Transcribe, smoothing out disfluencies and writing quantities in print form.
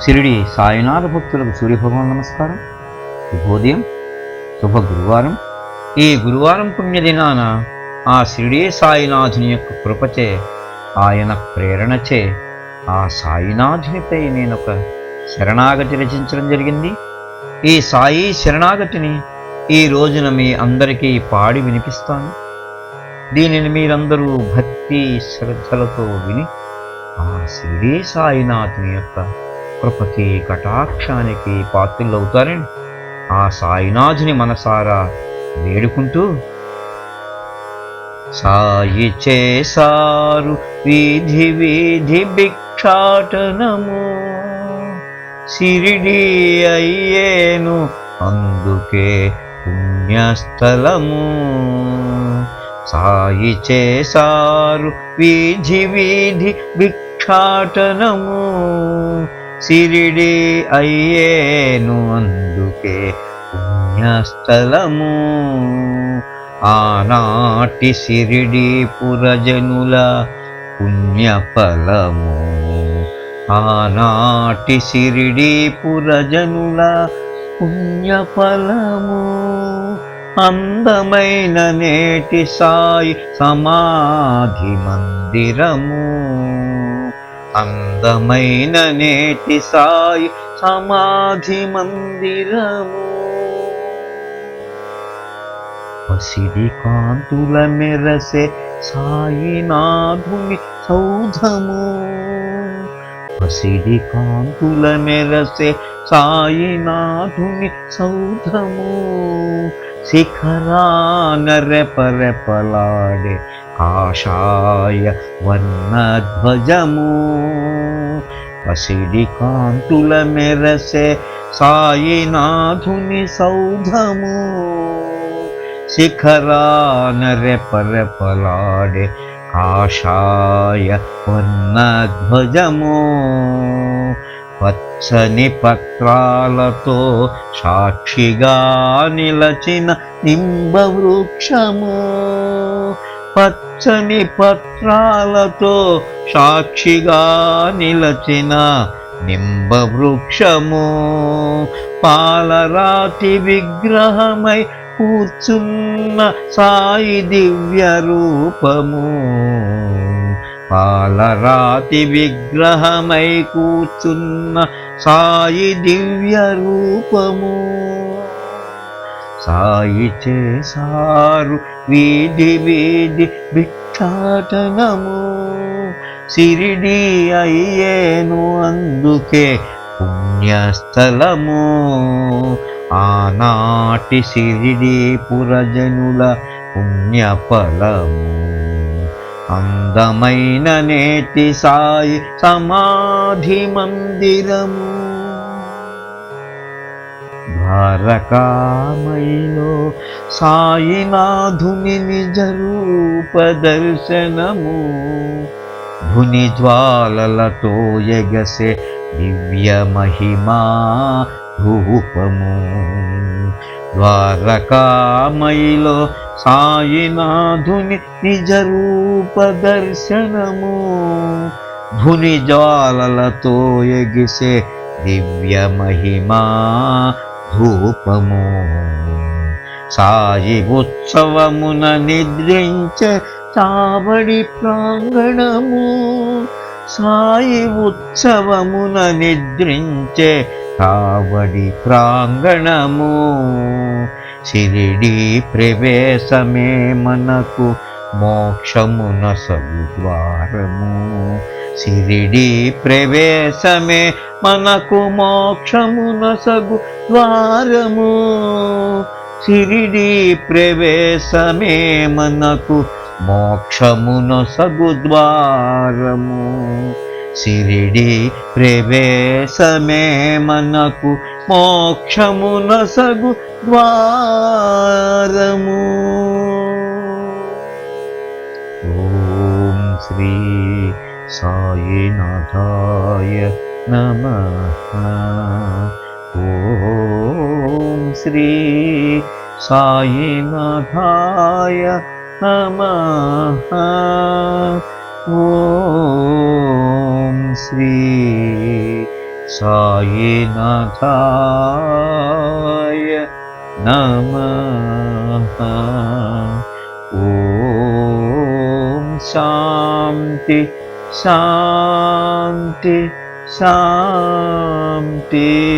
షిరిడి సాయినాథ భక్తులకు సూర్యభగవాన్ నమస్కారం. శుభోదయం, శుభ గురువారం. ఈ గురువారం పుణ్యదినాన ఆ షిరిడి సాయినాథుని యొక్క కృపచే, ఆయన ప్రేరణచే ఆ సాయినాథునిపై నేను ఒక శరణాగతి రచించడం జరిగింది. ఈ సాయి శరణాగతిని ఈ రోజున మీ అందరికీ పాడి వినిపిస్తాను. దీనిని మీరందరూ భక్తి శ్రద్ధలతో విని ఆ షిరిడి సాయినాథుని యొక్క కృపకి కటాక్షానికి పాత్రులవుతారని ఆ సాయినాథుని మనసారా వేడుకుంటూ, సాయి చేసారు వీధి వీధి భిక్షాటనము, షిరిడి అయ్యేను అందుకే పుణ్యస్థలము. సాయి చేసారు వీధి వీధి భిక్షాటనము, షిరిడి అయ్యేను అందుకే పుణ్యస్థలము. ఆనాటి షిరిడి పురజనుల పుణ్యఫలము, ఆనాటి షిరిడి పురజనుల పుణ్యఫలము. అందమైన నేటి సాయి సమాధి మందిరము, అందమైన నేటి సాయి సమాధి మందిరము. పసిడి కాంతుల మెరసే సాయినాథుని సౌధము, పసిడి కాంతుల మెరసే సాయినాథుని సౌధము. శిఖరాన రెపరెపలాడే కాషాయ వర్ణధ్వజము, పసిడి కాంతుల మెరసే సాయినాథుని సౌధము. శిఖరాన రెపరెపలాడే కాషాయ వర్ణధ్వజము. పచ్చని పత్రాలతో సాక్షిగా నిలచిన నింబవృక్షము, పచ్చని పత్రాలతో సాక్షిగా నిలచిన నింబవృక్షము. పాలరాతి విగ్రహమై కూర్చున్న సాయి దివ్య రూపము, పాలరాతి విగ్రహమై కూర్చున్న సాయి దివ్య రూపము. సాయి చేసారు వీధి వీధి భిక్షాటనము, షిరిడి అయ్యేను అందుకే పుణ్యస్థలము. ఆనాటి షిరిడి పురజనుల పుణ్యఫలము, అందమైన నేటి సాయి సమాధి మందిరము. ద్వారకామయిలో సాయినాథుని నిజ రూప దర్శనము, ధుని జ్వాలలతో ఎగసే దివ్య మహిమా రూపము. ద్వారకామయిలో సాయినాథుని నిజ రూప దర్శనము, ధుని జ్వాలలతో ఎగిసే దివ్య మహిమా ధూపము. సాయి ఉత్సవమున నిద్రించే చావడి ప్రాంగణము, సాయి ఉత్సవమున నిద్రించే చావడి ప్రాంగణము. షిరిడి ప్రవేశమే మనకు మోక్షమున సద్వారము, షిరిడి ప్రవేశమే మనకు మోక్షమున సగు ద్వారము. షిరిడి ప్రవేశమే మనకు మోక్షమున సగు ద్వారము, షిరిడి ప్రవేశమే మనకు మోక్షమున సగు ద్వారము. ఓం శ్రీ సాయినాథాయ నమః. ఓం శ్రీ సాయినాథాయ నమః. ఓం శ్రీ సాయినాథాయ నమః. ఓం శాంతి శాంతి శాంతి.